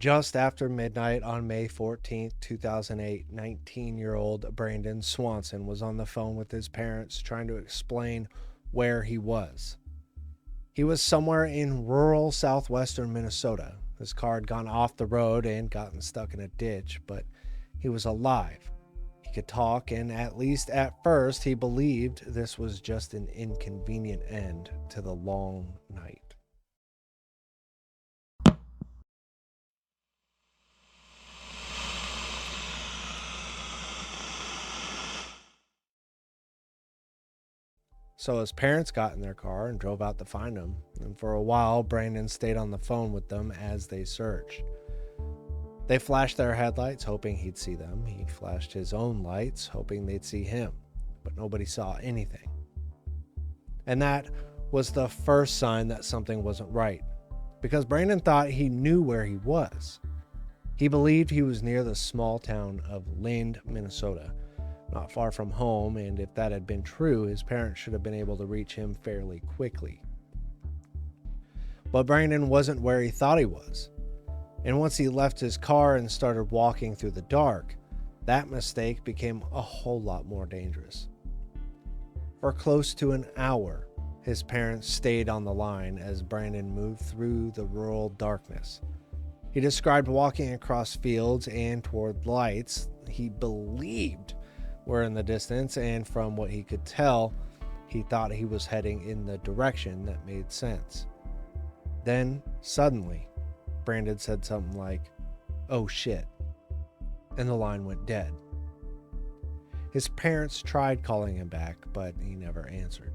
Just after midnight on May 14th, 2008, 19-year-old Brandon Swanson was on the phone with his parents trying to explain where he was. He was somewhere in rural southwestern Minnesota. His car had gone off the road and gotten stuck in a ditch, but he was alive. He could talk, and at least at first, he believed this was just an inconvenient end to the long night. So his parents got in their car and drove out to find him, and for a while, Brandon stayed on the phone with them as they searched. They flashed their headlights, hoping he'd see them. He flashed his own lights, hoping they'd see him, but nobody saw anything. And that was the first sign that something wasn't right, because Brandon thought he knew where he was. He believed he was near the small town of Lind, Minnesota, not far from home, and if that had been true, his parents should have been able to reach him fairly quickly. But Brandon wasn't where he thought he was, and once he left his car and started walking through the dark, that mistake became a whole lot more dangerous. For close to an hour, his parents stayed on the line as Brandon moved through the rural darkness. He described walking across fields and toward lights he believed were in the distance, and from what he could tell, he thought he was heading in the direction that made sense. Then, suddenly, Brandon said something like, "Oh shit," and the line went dead. His parents tried calling him back, but he never answered.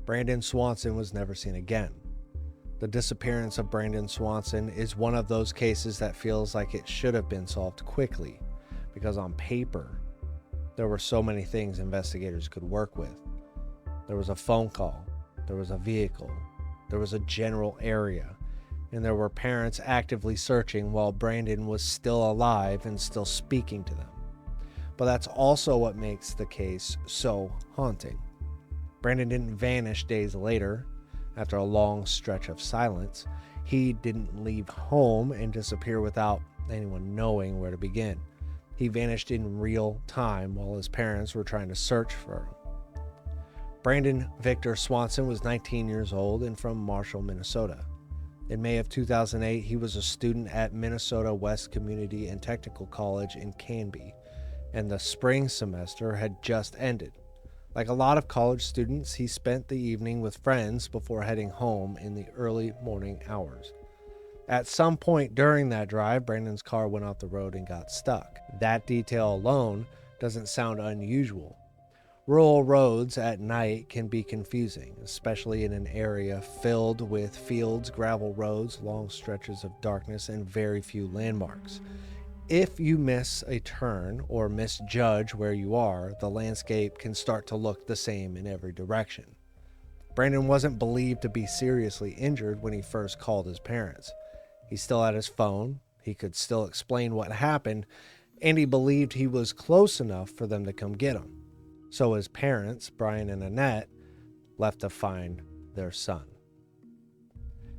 Brandon Swanson was never seen again. The disappearance of Brandon Swanson is one of those cases that feels like it should have been solved quickly, because on paper, there were so many things investigators could work with. There was a phone call, there was a vehicle, there was a general area, and there were parents actively searching while Brandon was still alive and still speaking to them. But that's also what makes the case so haunting. Brandon didn't vanish days later. After a long stretch of silence, he didn't leave home and disappear without anyone knowing where to begin. He vanished in real time while his parents were trying to search for him. Brandon Victor Swanson was 19 years old and from Marshall, Minnesota. In May of 2008, he was a student at Minnesota West Community and Technical College in Canby, and the spring semester had just ended. Like a lot of college students, he spent the evening with friends before heading home in the early morning hours. At some point during that drive, Brandon's car went off the road and got stuck. That detail alone doesn't sound unusual. Rural roads at night can be confusing, especially in an area filled with fields, gravel roads, long stretches of darkness, and very few landmarks. If you miss a turn or misjudge where you are, the landscape can start to look the same in every direction. Brandon wasn't believed to be seriously injured when he first called his parents. He still had his phone, he could still explain what happened, and he believed he was close enough for them to come get him. So his parents, Brian and Annette, left to find their son.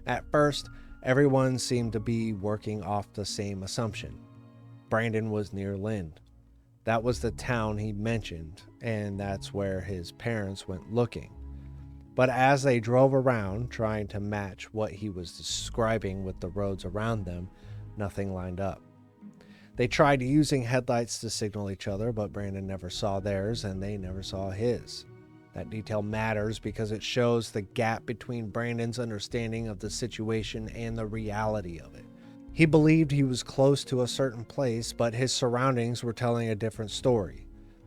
At first, everyone seemed to be working off the same assumption. Brandon was near Lind. That was the town he mentioned, and that's where his parents went looking. But as they drove around trying to match what he was describing with the roads around them, nothing lined up. They tried using headlights to signal each other, but Brandon never saw theirs and they never saw his. That detail matters because it shows the gap between Brandon's understanding of the situation and the reality of it. He believed he was close to a certain place, but his surroundings were telling a different story.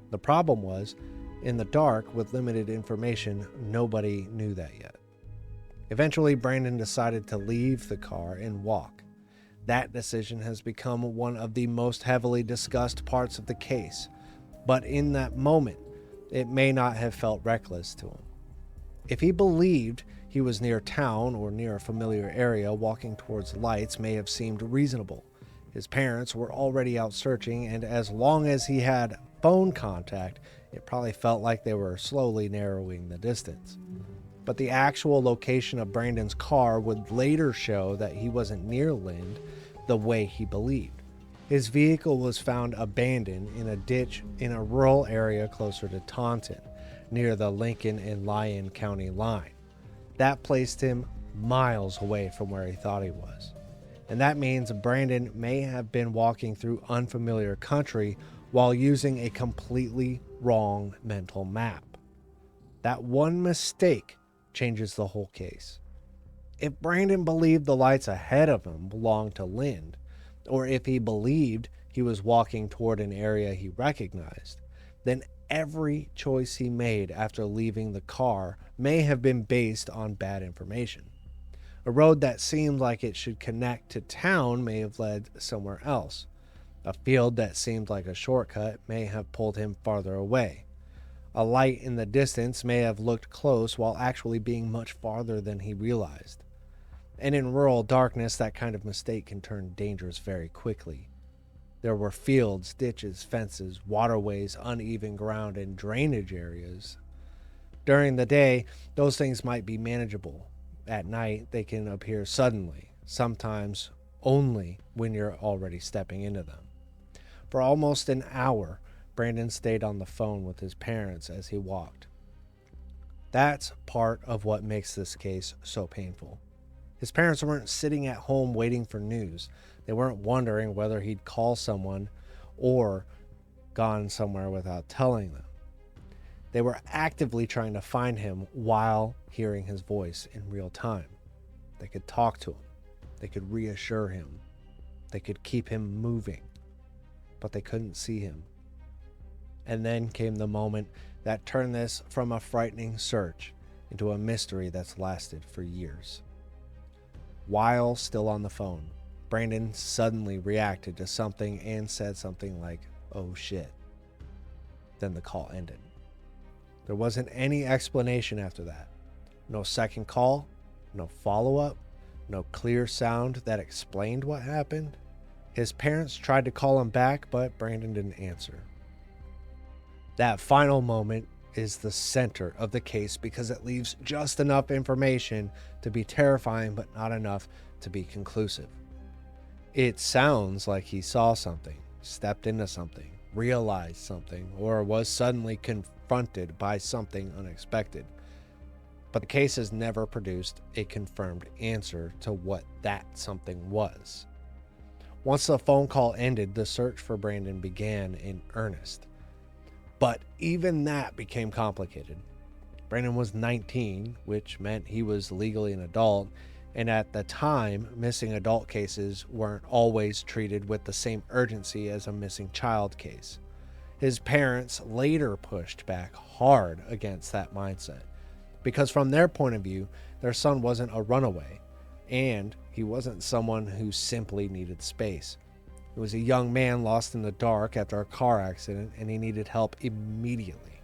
The problem was, in the dark, with limited information, nobody knew that yet. Eventually, Brandon decided to leave the car and walk. That decision has become one of the most heavily discussed parts of the case, but in that moment, it may not have felt reckless to him. If he believed he was near town or near a familiar area, walking towards lights may have seemed reasonable. His parents were already out searching, and as long as he had phone contact, it probably felt like they were slowly narrowing the distance. But the actual location of Brandon's car would later show that he wasn't near Lind, the way he believed. His vehicle was found abandoned in a ditch in a rural area closer to Taunton, near the Lincoln and Lyon County line. That placed him miles away from where he thought he was. And that means Brandon may have been walking through unfamiliar country while using a completely wrong mental map. That one mistake changes the whole case. If Brandon believed the lights ahead of him belonged to Lind, or if he believed he was walking toward an area he recognized, then every choice he made after leaving the car may have been based on bad information. A road that seemed like it should connect to town may have led somewhere else. A field that seemed like a shortcut may have pulled him farther away. A light in the distance may have looked close while actually being much farther than he realized. And in rural darkness, that kind of mistake can turn dangerous very quickly. There were fields, ditches, fences, waterways, uneven ground, and drainage areas. During the day, those things might be manageable. At night, they can appear suddenly, sometimes only when you're already stepping into them. For almost an hour, Brandon stayed on the phone with his parents as he walked. That's part of what makes this case so painful. His parents weren't sitting at home waiting for news. They weren't wondering whether he'd call someone or gone somewhere without telling them. They were actively trying to find him while hearing his voice in real time. They could talk to him. They could reassure him. They could keep him moving. But they couldn't see him. And then came the moment that turned this from a frightening search into a mystery that's lasted for years. While still on the phone, Brandon suddenly reacted to something and said something like, "Oh shit." Then the call ended. There wasn't any explanation after that. No second call, no follow-up, no clear sound that explained what happened. His parents tried to call him back, but Brandon didn't answer. That final moment is the center of the case because it leaves just enough information to be terrifying, but not enough to be conclusive. It sounds like he saw something, stepped into something, realized something, or was suddenly confronted by something unexpected. But the case has never produced a confirmed answer to what that something was. Once the phone call ended, the search for Brandon began in earnest. But even that became complicated. Brandon was 19, which meant he was legally an adult, and at the time, missing adult cases weren't always treated with the same urgency as a missing child case. His parents later pushed back hard against that mindset, because from their point of view, their son wasn't a runaway, and he wasn't someone who simply needed space. He was a young man lost in the dark after a car accident, and he needed help immediately.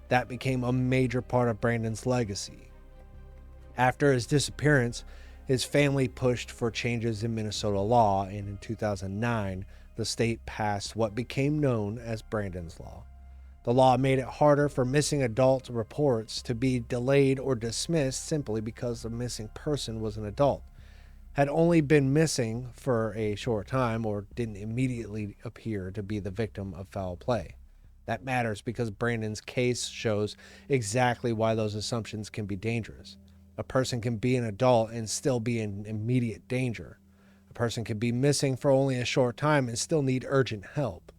That became a major part of Brandon's legacy. After his disappearance, his family pushed for changes in Minnesota law, and in 2009, the state passed what became known as Brandon's Law. The law made it harder for missing adult reports to be delayed or dismissed simply because the missing person was an adult, had only been missing for a short time, or didn't immediately appear to be the victim of foul play. That matters because Brandon's case shows exactly why those assumptions can be dangerous. A person can be an adult and still be in immediate danger. A person can be missing for only a short time and still need urgent help.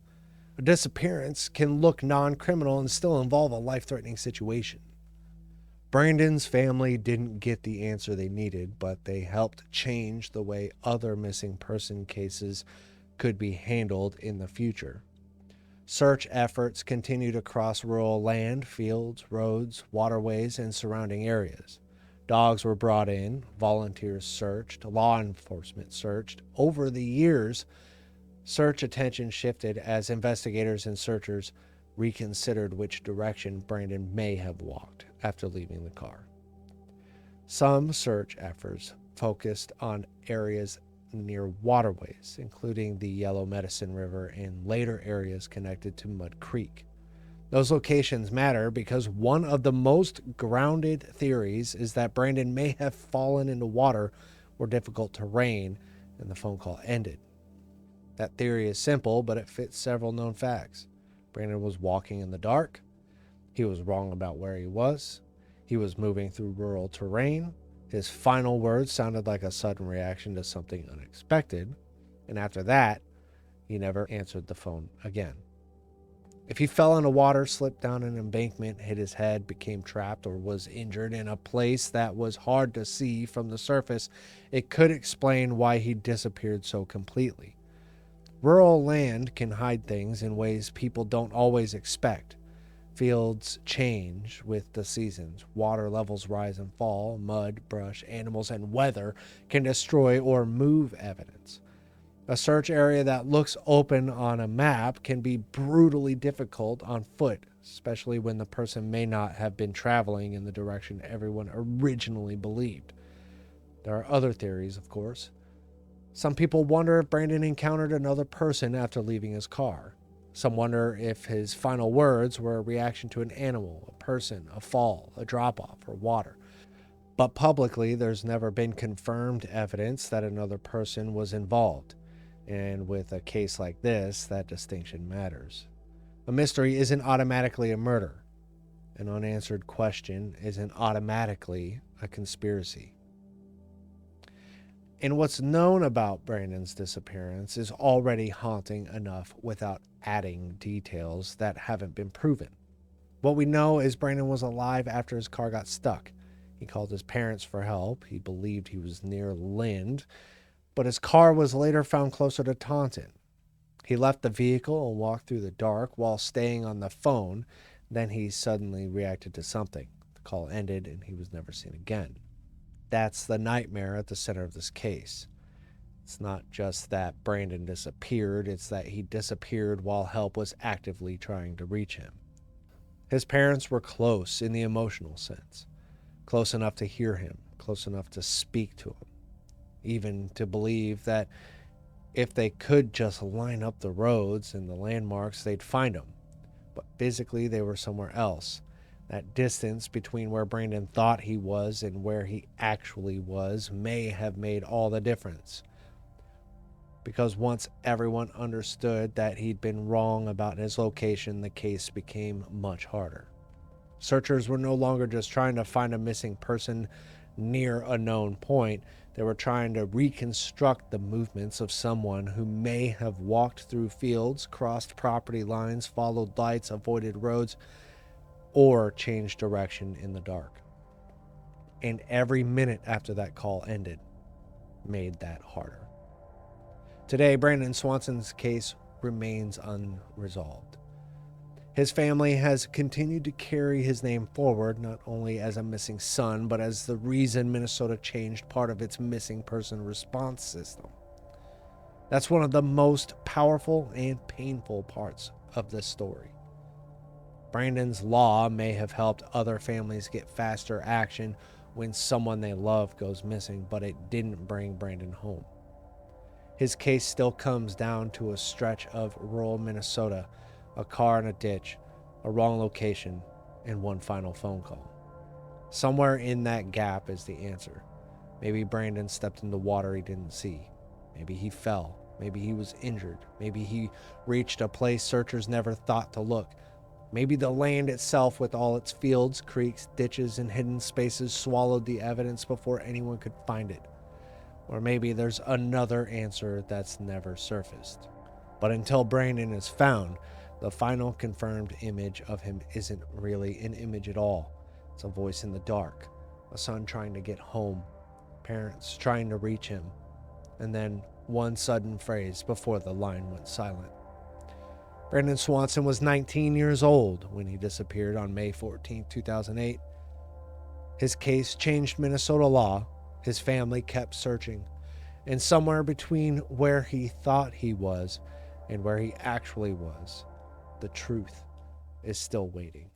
A disappearance can look non-criminal and still involve a life-threatening situation. Brandon's family didn't get the answer they needed, but they helped change the way other missing person cases could be handled in the future. Search efforts continued across rural land, fields, roads, waterways, and surrounding areas. Dogs were brought in, volunteers searched, law enforcement searched. Over the years, search attention shifted as investigators and searchers reconsidered which direction Brandon may have walked after leaving the car. Some search efforts focused on areas near waterways, including the Yellow Medicine River, and later areas connected to Mud Creek. Those locations matter because one of the most grounded theories is that Brandon may have fallen into water where difficult terrain and the phone call ended. That theory is simple, but it fits several known facts. Brandon was walking in the dark. He was wrong about where he was. He was moving through rural terrain. His final words sounded like a sudden reaction to something unexpected. And after that, he never answered the phone again. If he fell into water, slipped down an embankment, hit his head, became trapped, or was injured in a place that was hard to see from the surface, it could explain why he disappeared so completely. Rural land can hide things in ways people don't always expect. Fields change with the seasons. Water levels rise and fall. Mud, brush, animals, and weather can destroy or move evidence. A search area that looks open on a map can be brutally difficult on foot, especially when the person may not have been traveling in the direction everyone originally believed. There are other theories, of course. Some people wonder if Brandon encountered another person after leaving his car. Some wonder if his final words were a reaction to an animal, a person, a fall, a drop-off, or water. But publicly, there's never been confirmed evidence that another person was involved. And with a case like this, that distinction matters. A mystery isn't automatically a murder. An unanswered question isn't automatically a conspiracy. And what's known about Brandon's disappearance is already haunting enough without adding details that haven't been proven. What we know is Brandon was alive after his car got stuck. He called his parents for help. He believed he was near Lind, but his car was later found closer to Taunton. He left the vehicle and walked through the dark while staying on the phone. Then he suddenly reacted to something. The call ended and he was never seen again. That's the nightmare at the center of this case. It's not just that Brandon disappeared, it's that he disappeared while help was actively trying to reach him. His parents were close in the emotional sense, close enough to hear him, close enough to speak to him, even to believe that if they could just line up the roads and the landmarks, they'd find him. But physically, they were somewhere else. That distance between where Brandon thought he was and where he actually was may have made all the difference. Because once everyone understood that he'd been wrong about his location, the case became much harder. Searchers were no longer just trying to find a missing person near a known point. They were trying to reconstruct the movements of someone who may have walked through fields, crossed property lines, followed lights, avoided roads, or changed direction in the dark. And every minute after that call ended made that harder. Today, Brandon Swanson's case remains unresolved. His family has continued to carry his name forward, not only as a missing son, but as the reason Minnesota changed part of its missing person response system. That's one of the most powerful and painful parts of this story. Brandon's law may have helped other families get faster action when someone they love goes missing, but it didn't bring Brandon home. His case still comes down to a stretch of rural Minnesota, a car in a ditch, a wrong location, and one final phone call. Somewhere in that gap is the answer. Maybe Brandon stepped into water he didn't see. Maybe he fell. Maybe he was injured. Maybe he reached a place searchers never thought to look. Maybe the land itself, with all its fields, creeks, ditches, and hidden spaces, swallowed the evidence before anyone could find it. Or maybe there's another answer that's never surfaced. But until Brandon is found, the final confirmed image of him isn't really an image at all. It's a voice in the dark, a son trying to get home, parents trying to reach him, and then one sudden phrase before the line went silent. Brandon Swanson was 19 years old when he disappeared on May 14, 2008. His case changed Minnesota law. His family kept searching. And somewhere between where he thought he was and where he actually was, the truth is still waiting.